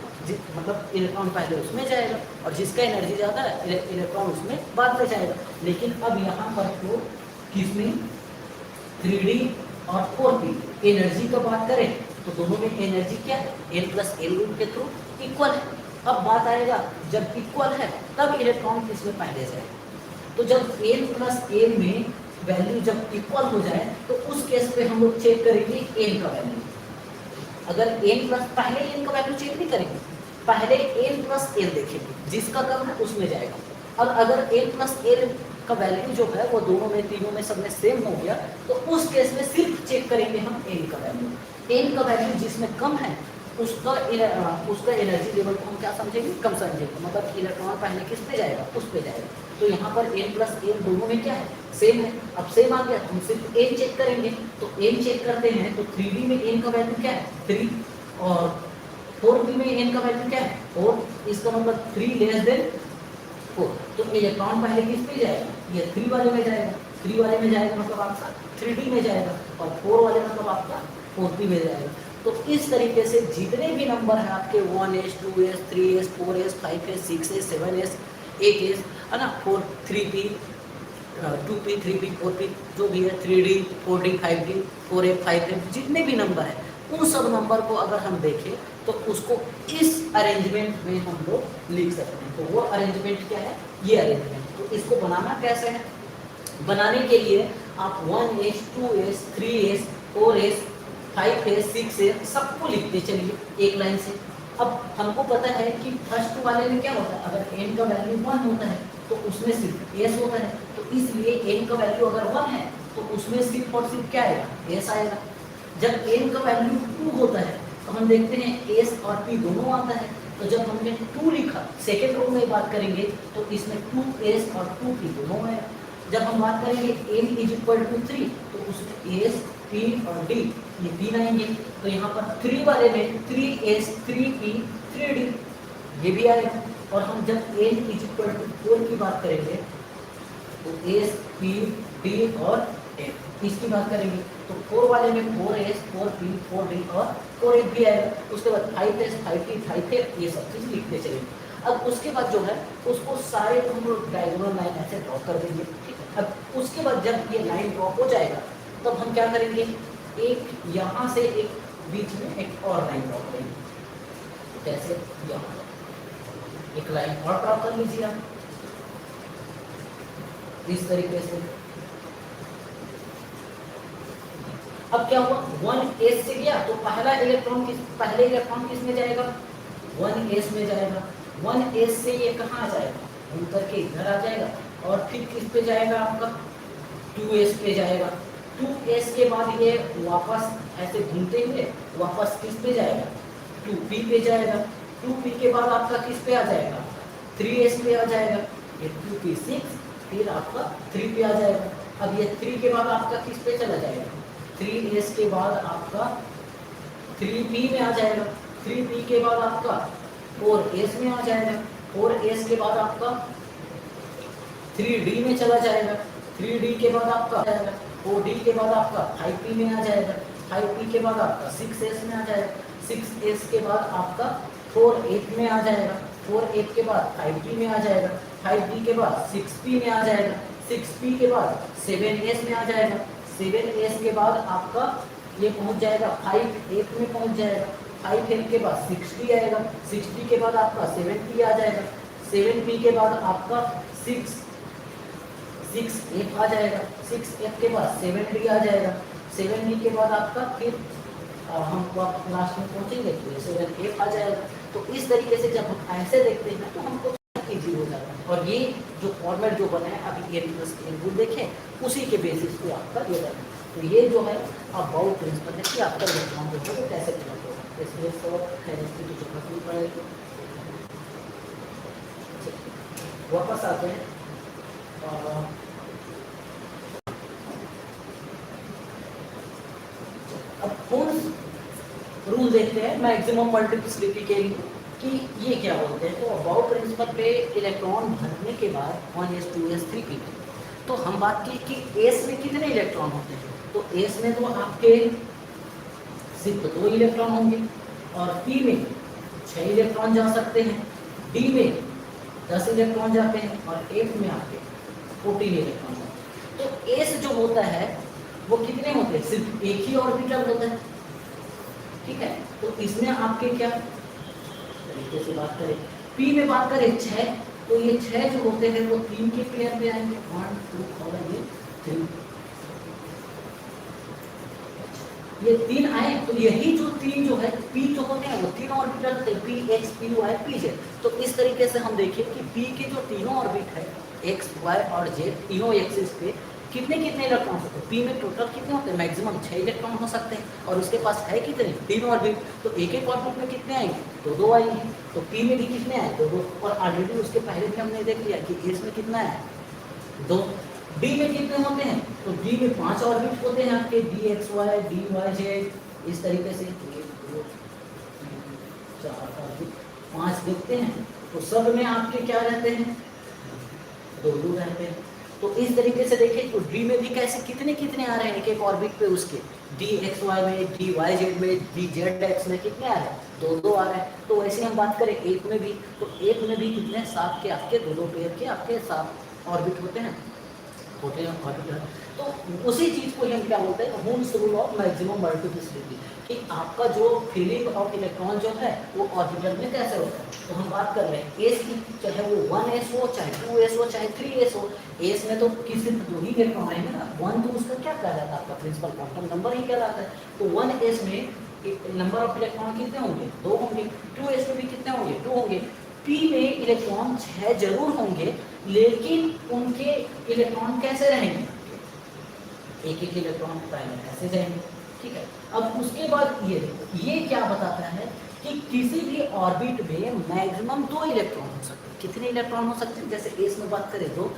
मतलब इलेक्ट्रॉन पहले उसमें जाएगा, और जिसका एनर्जी ज़्यादा है इलेक्ट्रॉन उसमें बाद में जाएगा। लेकिन अब यहाँ पर तो किसमें? 3d और 4p एनर्जी का बात करें तो दोनों में एनर्जी क्या है? n प्लस l रूल के थ्रू इक्वल है। अब बात आएगा जब इक्वल है तब इलेक्ट्रॉन किसमें पहले जाएगा? तो जब n प्लस l में वैल्यू जब इक्वल हो जाए तो उस केस पे हम लोग चेक करेंगे n का वैल्यू। अगर n प्लस, पहले n का वैल्यू चेक नहीं करेंगे, पहले n प्लस l देखेंगे, जिसका कम है उसमें जाएगा। और अगर n प्लस l का वैल्यू जो है वो दोनों में, तीनों में, सब में सेम हो गया, तो उस केस में सिर्फ चेक करेंगे हम n का वैल्यू। n का वैल्यू जिसमें कम है उसका एनर्जी लेवल को हम क्या समझेंगे? कम समझेंगे, मतलब इलेक्ट्रॉन पहले किस पे जाएगा? उस पे जाएगा। तो यहाँ पर n प्लस l दोनों में क्या है? सेम है। अब सेम आ गया, हम सिर्फ n चेक करेंगे, तो n चेक करते हैं तो 3d में n का वैल्यू क्या है? 3, और 4p में n का वैल्यू क्या है? 4। इसका मतलब 3 लेस देन 4। तो इलेक्ट्रॉन पहले किस पे जाएगा? ये 3 वाले में जाएगा। 3 वाले में जाएगा मतलब आपका 3d में जाएगा, और 4 वाले मतलब आपका 4p में जाएगा। तो इस तरीके से जितने भी नंबर हैं आपके 1s, 2s, 3s, 4s, 5s, 6s, 7s, 8s, है ना, 4, 3p, 2p, 3p, 4p, जो भी है, 3d, 4d, 5d, 4f, 5f, जितने भी नंबर हैं उन सब नंबर को अगर हम देखें तो उसको इस अरेंजमेंट में हम लोग लिख सकते हैं। तो वो अरेंजमेंट क्या है? ये अरेंजमेंट। तो इसको बनाना कैसे है? बनाने के लिए आप 1s, 2s, 3s, 4s, 5s, 6s सबको लिखते चलिए एक लाइन से। अब हमको पता है कि फर्स्ट वाले में क्या होता है, अगर n का वैल्यू 1 होता है तो उसमें सिर्फ s होता है, तो इसलिए n का वैल्यू अगर 1 है तो उसमें सिर्फ और सिर्फ क्या आएगा? s आएगा। जब n का वैल्यू 2 होता है तो हम देखते हैं s और p दोनों आता है, तो जब हमने 2 लिखा, सेकेंड रो में बात करेंगे तो इसमें 2s और 2p दोनों आएगा। जब हम बात करेंगे n = 3 तो उसमें s, p और d ये 3 आएंगे। तो यहाँ पर 3 वाले में 3s, 3p, 3d ये भी आएगा। और हम जब n = 4 की बात करेंगे तो s, p, d और f इसकी बात करेंगे तो 4 वाले में 4s, 4p, 4d और 4f भी आएगा। उसके बाद 5s, 5p, 5f ये सब चीज़ लिखते चलेंगे। अब उसके बाद जो है उसको सारे को हम लोग डायगोनल लाइन ऐसे ड्रॉ कर देंगे, ठीक है। अब उसके बाद जब ये लाइन ड्रॉ हो जाएगा तब हम क्या करेंगे? एक यहाँ से एक बीच में एक और लाइन ड्रॉ करेंगे। कैसे? यहाँ एक लाइन और ड्रॉ कर लीजिए आप इस तरीके से। अब क्या हुआ? 1s से गया तो पहले इलेक्ट्रॉन किस में जाएगा? 1s में जाएगा। 1s से ये कहाँ आ जाएगा? घूम करके इधर आ जाएगा, और फिर किस पे जाएगा? आपका 2s पे जाएगा। 2s के बाद ये वापस ऐसे घूमते हुए वापस किस पे जाएगा? 2p पे जाएगा। 2p के बाद आपका किस पे आ जाएगा? 3s पे आ जाएगा। ये 2p 6, फिर आपका 3 पे आ जाएगा। अब ये 3 के बाद आपका किस पे चला जाएगा? 3s के बाद आपका 3p में आ जाएगा। 3p के बाद आपका 4s में आ जाएगा। 4s के बाद आपका 3d में चला जाएगा, 3d के बाद आपका जाएगा 4d के बाद आपका 5p में आ जाएगा, 5p के बाद आपका 6s में आ जाएगा, 6s के बाद आपका 4f में आ जाएगा, 4f के बाद 5p में आ जाएगा, 5p के बाद 6p में आ जाएगा, 6p के बाद 7s में आ जाएगा, 7s के बाद आपका ये पहुंच जाएगा 5f में पहुंच जाएगा, 5f के बाद 6d आएगा, 6d के बाद आपका 7p आ जाएगा, 7p के बाद आपका 6f आ जाएगा, 6f के बाद 7d आ जाएगा, 7d के बाद आपका फिर हम लास्ट में पहुंचेंगे तो 7f आ जाएगा। तो इस तरीके से जब हम ऐसे देखते हैं तो हमको इजी हो जाता है। और ये जो फॉर्मेट जो बना है अभी ये इनपुट देखें उसी के बेसिस पे आपका ये बना है। तो ये जो है अबाउट प्रिंसिपल है कि आपका इलेक्ट्रॉन जो है कैसे कनेक्ट होगा, इसलिए सब केमिस्ट्री की जरूरत नहीं पड़ेगी। वापस आते हैं अब कौन रूल देखते हैं मैक्सिमम मल्टीप्लिसिटी के लिए कि ये क्या बोलते हैं। तो अबाउट प्रिंसिपल पे इलेक्ट्रॉन भरने के बाद 1s 2s 3p तो हम बात की कि s में कितने इलेक्ट्रॉन होते हैं। तो s में तो आपके सिर्फ 2 इलेक्ट्रॉन होंगे और p में 6 इलेक्ट्रॉन जा सकते हैं, d में 10 इलेक्ट्रॉन जाते हैं और f में आपके 14 इलेक्ट्रॉन जाते हैं। तो s जो होता है वो कितने होते हैं, सिर्फ एक ही ऑर्बिटल होता है, ठीक है। तो इसमें आपके क्या तरीके से बात करें, p में बात करें 6 तो ये 6 जो होते हैं वो 3 के पेयर में आएंगे, 1 2 और ये 3, ये 3 आए। तो यही जो 3 जो है p जो होते हैं वो 3 ऑर्बिटल होते हैं, p x p y p z। तो इस तरीके से हम देखिए कि p के जो तीनों ऑर्बिट है x y और z तीनों एक्सिस पे कितने कितने इलेक्ट्रॉन होते हैं। p में टोटल कितने होते हैं, मैक्सिमम 6 इलेक्ट्रॉन हो सकते हैं और उसके पास है कितने 3 ऑर्बिट। तो एक एक ऑर्बिट में कितने आएंगे, 2 आएंगे। तो p में भी कितने आए 2 और ऑलरेडी उसके पहले भी हमने देख लिया कि s में कितना है 2। d में कितने होते हैं, तो d में 5 ऑर्बिट होते हैं आपके d x y d y z इस तरीके से 1 2 3 4 ऑर्बिट 5 देखते हैं। तो सब में आपके क्या रहते हैं 2 रहते हैं। तो इस तरीके से देखिए तो d में भी कैसे कितने कितने आ रहे हैं एक एक ऑर्बिट पे उसके d x y में d y z में d z x में कितने आ रहे हैं 2 आ रहे हैं। तो वैसे हम बात करें एक में भी तो एक में भी कितने 7 के आपके 2 पेयर के आपके 7 ऑर्बिट होते हैं ऑर्बिटल। तो उसी चीज को हम क्या बोलते हैं हून्स रूल ऑफ मैक्सिमम मल्टीप्लिसिटी कि आपका जो फिलिंग ऑफ इलेक्ट्रॉन जो है वो ऑर्बिटल में कैसे होता है। तो हम बात कर रहे हैं एस की, चाहे वो 1s हो चाहे 2s हो चाहे 3s हो। एस में तो किसी 2 ही इलेक्ट्रॉन रहेंगे ना, 1 तो उसका क्या कहलाता है आपका प्रिंसिपल क्वांटम नंबर ही कहलाता है। तो 1s में नंबर ऑफ इलेक्ट्रॉन कितने होंगे 2 होंगे, 2s में भी कितने होंगे 2 होंगे। p में इलेक्ट्रॉन 6 जरूर होंगे लेकिन उनके इलेक्ट्रॉन कैसे रहेंगे एक एक इलेक्ट्रॉन पहले ऐसे जाएंगे, ठीक है। अब उसके बाद ये देखो ये क्या बताता है कि किसी भी ऑर्बिट में मैक्सिमम 2 इलेक्ट्रॉन हो सकते हैं। कितने इलेक्ट्रॉन हो सकते हैं, जैसे एस में बात करें 2,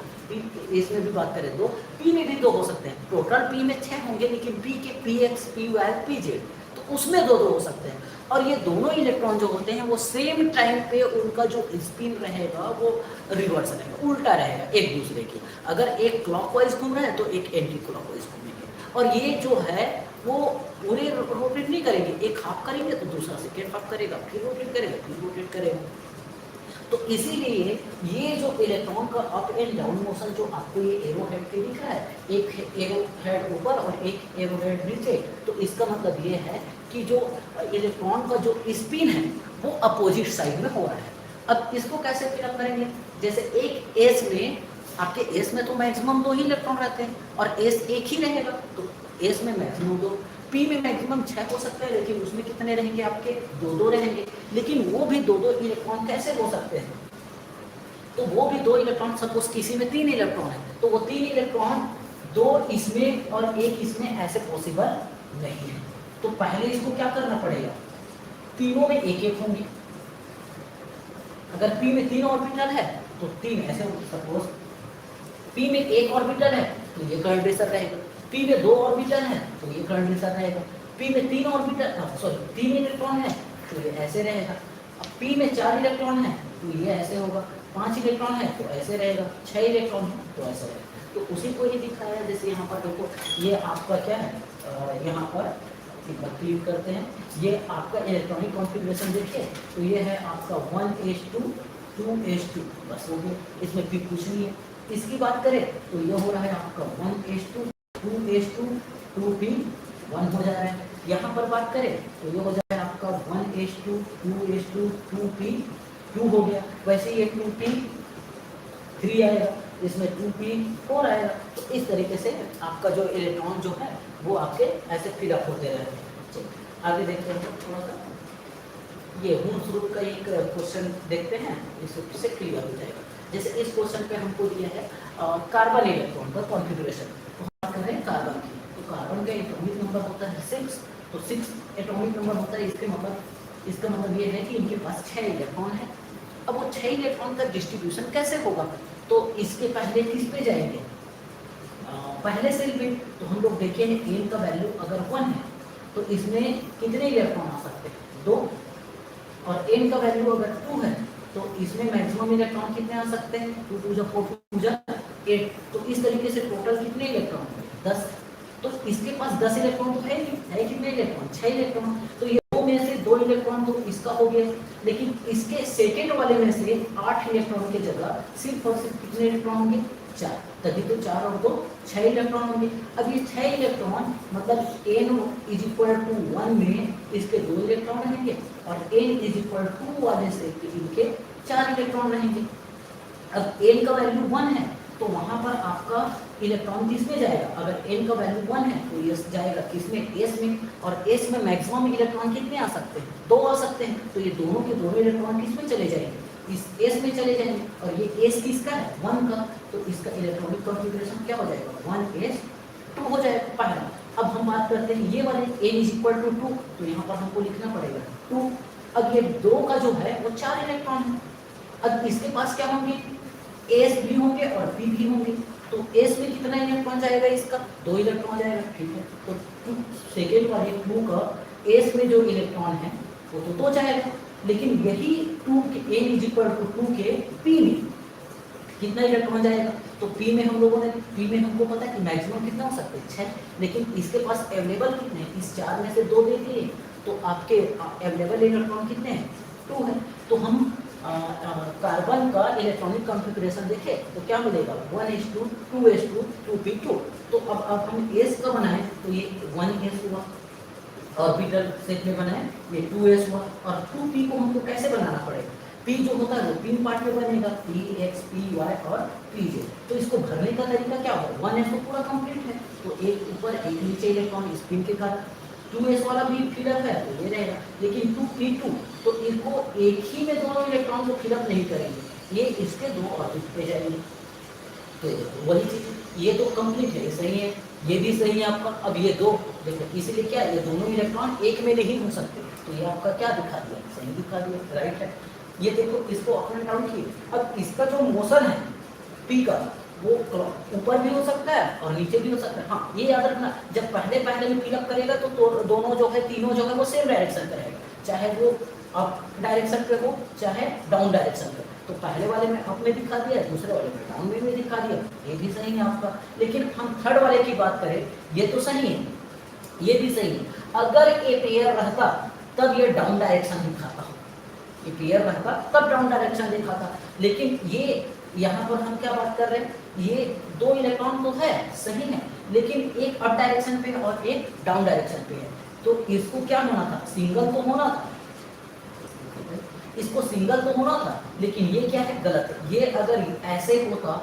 एस में भी बात करें 2, पी में भी 2 हो सकते हैं। टोटल पी में 6 होंगे लेकिन पी के P X P Y P Z तो उसमें 2 हो सकते हैं। और ये दोनों इलेक्ट्रॉन जो होते हैं वो सेम टाइम पे उनका जो स्पिन रहेगा वो रिवर्स रहेगा, उल्टा रहेगा एक दूसरे की। अगर एक क्लॉकवाइज घूम रहा है तो एक एंटी क्लॉकवाइज घूमेंगे। और ये जो है वो पूरे रोटेट नहीं करेंगे, एक हाफ करेंगे तो दूसरा सेकेंड हाफ करेगा, फिर रोटेट करेगा फिर रोटेट करेगा। तो इसीलिए ये जो इलेक्ट्रॉन का अप एंड डाउन मोशन जो आपको ये एरो हेड पे दिख रहा है, एक एरो हेड ऊपर और एक एरो हेड नीचे, तो इसका मतलब ये है कि जो इलेक्ट्रॉन का जो स्पिन है वो अपोजिट साइड में हो रहा है। अब इसको कैसे फिलअप करेंगे, जैसे एक एस में आपके एस में तो मैक्सिमम 2 ही इलेक्ट्रॉन रहते हैं और एस एक ही रहेगा, तो एस में मैक्सिमम 2, पी में मैक्सिमम 6 हो सकते हैं लेकिन उसमें कितने रहेंगे आपके 2 रहेंगे। लेकिन वो भी 2 इलेक्ट्रॉन कैसे हो सकते हैं, तो वो भी 2 इलेक्ट्रॉन सपोज किसी में 3 इलेक्ट्रॉन है तो वो 3 इलेक्ट्रॉन 2 इसमें और एक इसमें ऐसे पॉसिबल नहीं है। तो पहले इसको क्या करना पड़ेगा, तीनों में एक एक होंगे। अगर पी में 3 ऑर्बिटल है तो 3 ऐसे सपोज पी में 1 ऑर्बिटल है तो ये कंडेंसर रहेगा, पी में 2 ऑर्बिटल है तो ये कंडेंसर रहेगा, पी में 3 ऑर्बिटल 3 इलेक्ट्रॉन है तो ये ऐसे रहेगा। अब पी में 4 इलेक्ट्रॉन है तो ये ऐसे होगा, 5 इलेक्ट्रॉन है तो ऐसे रहेगा, 6 इलेक्ट्रॉन है तो ऐसे रहेगा। तो उसी को ही दिखाया है। जैसे यहाँ पर देखो ये आपका क्या है, यहाँ पर एक बार क्लिक करते हैं, ये आपका इलेक्ट्रॉनिक कॉन्फ़िगरेशन देखिए, तो ये है आपका 1s2 2s2 बस हो गया, इसमें फिर कुछ नहीं है। इसकी बात करें तो ये हो रहा है आपका 1s2 2s2 2p1 हो जा रहा है। यहाँ पर बात करें तो ये हो जाए आपका 1s2 2s2 2p2 हो गया। वैसे ये 2p3 आएगा, इसमें 2p4 आएगा। तो इस तरीके से आपका जो इलेक्ट्रॉन जो है वो आपके ऐसे फिलअप होते रहते हैं। आगे देखते हैं थोड़ा सा, ये हुन्स का एक क्वेश्चन देखते हैं, इससे क्लियर हो जाएगा। जैसे इस क्वेश्चन पे हमको दिया है कार्बन इलेक्ट्रॉन का कॉन्फ़िगरेशन, तो हम कर रहे हैं कार्बन की, तो कार्बन का एटॉमिक नंबर होता है 6, तो 6 एटॉमिक नंबर होता है। इसका मतलब ये है कि इनके पास 6 इलेक्ट्रॉन है। अब वो 6 इलेक्ट्रॉन का डिस्ट्रीब्यूशन कैसे होगा, तो इसके पहले किस पे जाएंगे, पहले सेल पे। तो हम लोग देखें n का वैल्यू अगर 1 है तो इसमें कितने इलेक्ट्रॉन आ सकते हैं, 2, और n का वैल्यू अगर 2 है तो इसमें मैक्सिमम इलेक्ट्रॉन कितने आ सकते हैं, 2 2 जा 4 2 जा 8। तो इस तरीके से टोटल कितने इलेक्ट्रॉन, 10। तो इसके पास 10 इलेक्ट्रॉन तो है नहीं, है कितने इलेक्ट्रॉन, 6 इलेक्ट्रॉन। तो ये 2 में से 2 इलेक्ट्रॉन तो इसका हो गया, लेकिन इसके सेकेंड वाले में से 8 इलेक्ट्रॉन की जगह सिर्फ और सिर्फ कितने इलेक्ट्रॉन होंगे, 4। तभी तो 4 और 2 6 इलेक्ट्रॉन होंगे। अब ये 6 इलेक्ट्रॉन मतलब n=1 में इसके 2 इलेक्ट्रॉन रहेंगे और n=2 वाले से इनके 4 इलेक्ट्रॉन रहेंगे। अब n का वैल्यू 1 है तो वहां पर आपका इलेक्ट्रॉन किसमें जाएगा, अगर n का वैल्यू 1 है तो ये जाएगा किसमें, s में, और s में मैक्सिमम इलेक्ट्रॉन कितने आ सकते हैं, 2 आ सकते हैं। तो ये दोनों के दोनों इलेक्ट्रॉन किसमें चले जाएंगे, इस s में चले जाएंगे, और ये s किसका है, 1 का। तो इसका इलेक्ट्रॉनिक कॉन्फ़िगरेशन क्या हो जाएगा, 1s2 हो जाएगा पहला। अब हम बात करते हैं ये वाले n=2, तो यहाँ पर हमको लिखना पड़ेगा 2। अब ये 2 का जो है वो 4 इलेक्ट्रॉन है। अब इसके पास क्या होंगे, एस भी होंगे और पी भी होंगे। तो एस में कितना इलेक्ट्रॉन जाएगा, इसका 2 इलेक्ट्रॉन जाएगा, ठीक है। तो सेकेंड वाले 2 का एस में जो इलेक्ट्रॉन है वो तो 2 जाएगा, लेकिन यही 2 के n=2 के पी में कितना इलेक्ट्रॉन जाएगा। तो पी में हम लोगों ने, पी में हमको पता है कि मैक्सिमम कितना हो सकता है, 6, लेकिन इसके पास अवेलेबल कितने हैं, इस 4 में से 2 दे दिए, तो आपके अवेलेबल इलेक्ट्रॉन कितने हैं, 2 है। तो हम कार्बन का इलेक्ट्रॉनिक कॉन्फ़िगरेशन देखें तो क्या मिलेगा, 1s2 2s2 2p2। तो अब हम s का बनाएं तो ये 1s हुआ, ऑर्बिटल सेट में बनाएं ये 2s हुआ, और 2p को हमको कैसे बनाना पड़ेगा, p जो होता है वो 3 पार्ट में बनेगा, px py और pj। तो इसको भरने का तरीका क्या होगा, 1s तो पूरा कंप्लीट है, तो एक ऊपर एक नीचे इलेक्ट्रॉन स्पिन के कारण, 2s वाला भी फिलअप है तो ये रहेगा, लेकिन 2p2 तो इसको एक ही में दोनों इलेक्ट्रॉन को फिलअप नहीं करेंगे, ये इसके 2 ऑर्बिट पे जाएंगे। तो वही चीज, ये तो कंप्लीट है, सही है, ये भी सही है आपका। अब ये 2 देखो, इसलिए क्या ये दोनों इलेक्ट्रॉन एक में नहीं हो सकते, तो ये आपका क्या दिखा दिया, सही दिखा दिया, राइट है। ये देखो इसको अप एंड डाउन किए। अब इसका जो मोशन है p का वो ऊपर भी हो सकता है और नीचे भी हो सकता है। हाँ ये याद रखना, जब पहले में फिलअप करेगा तो दोनों जो है, तीनों जो है वो सेम डायरेक्शन पे रहेगा, चाहे वो अप डायरेक्शन पे हो चाहे डाउन डायरेक्शन पे। तो पहले वाले में अप में दिखा दिया, दूसरे वाले में डाउन में दिखा दिया, ये भी सही है आपका। लेकिन हम थर्ड वाले की बात करें, ये तो सही है, ये भी सही है। अगर ये पेयर रहता तब ये डाउन डायरेक्शन दिखाता, ये पेयर रहता तब डाउन डायरेक्शन दिखाता। लेकिन ये यहाँ पर हम क्या बात कर रहे हैं, ये 2 इलेक्ट्रॉन तो है, सही है, लेकिन एक अप डायरेक्शन पे और एक डाउन डायरेक्शन पे है। तो इसको क्या होना था, सिंगल तो होना था, इसको सिंगल तो होना था, लेकिन ये क्या है, गलत है। ये अगर ऐसे होता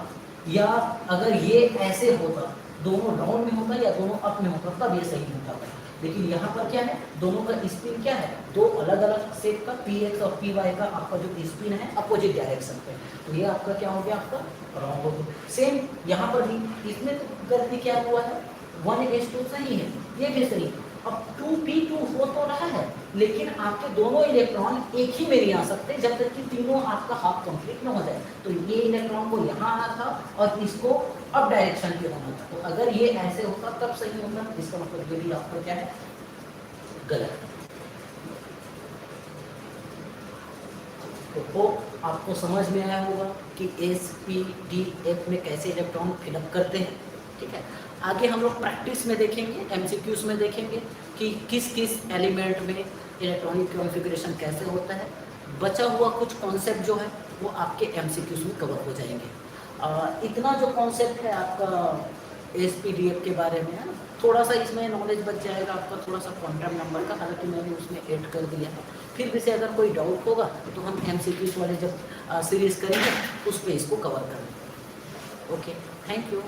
या अगर ये ऐसे होता, दोनों डाउन में होता या दोनों अप में होता, तब ये सही होता था। लेकिन यहाँ पर क्या है, दोनों का स्पिन क्या है, 2 अलग अलग सेट का px और py का आपका जो स्पिन है अपोजिट डायरेक्शन पे, तो ये आपका क्या हो गया, आपका रॉन्ग हो गया। सेम यहाँ पर भी, इसमें तो गलती क्या हुआ है, 1s2 सही है, ये भी सही। अब 2p2 हो तो रहा है, लेकिन आपके दोनों इलेक्ट्रॉन एक ही में नहीं आ सकते जब तक कि तीनों आपका हाफ कंप्लीट न हो जाए। तो ये इलेक्ट्रॉन को यहाँ आना था और इसको अप डायरेक्शन पे होना था। तो अगर ये ऐसे होता तब सही होता, इसका मतलब ये भी आपका क्या है, गलत। तो होप आपको समझ में आया होगा कि SPDF में कैसे इलेक्ट्रॉन फिलअप करते हैं। ठीक है, आगे हम लोग प्रैक्टिस में देखेंगे, MCQs में देखेंगे कि किस किस एलिमेंट में इलेक्ट्रॉनिक कॉन्फ़िगरेशन कैसे होता है। बचा हुआ कुछ कॉन्सेप्ट जो है वो आपके MCQs में कवर हो जाएंगे। इतना जो कॉन्सेप्ट है आपका SPDF के बारे में है ना, थोड़ा सा इसमें नॉलेज बच जाएगा आपका, थोड़ा सा क्वांटम नंबर का, हालांकि मैंने उसमें ऐड कर दिया है। फिर भी से अगर कोई डाउट होगा तो हम MCQs वाले जब सीरीज़ करेंगे उस पर इसको कवर करेंगे। Okay, thank you.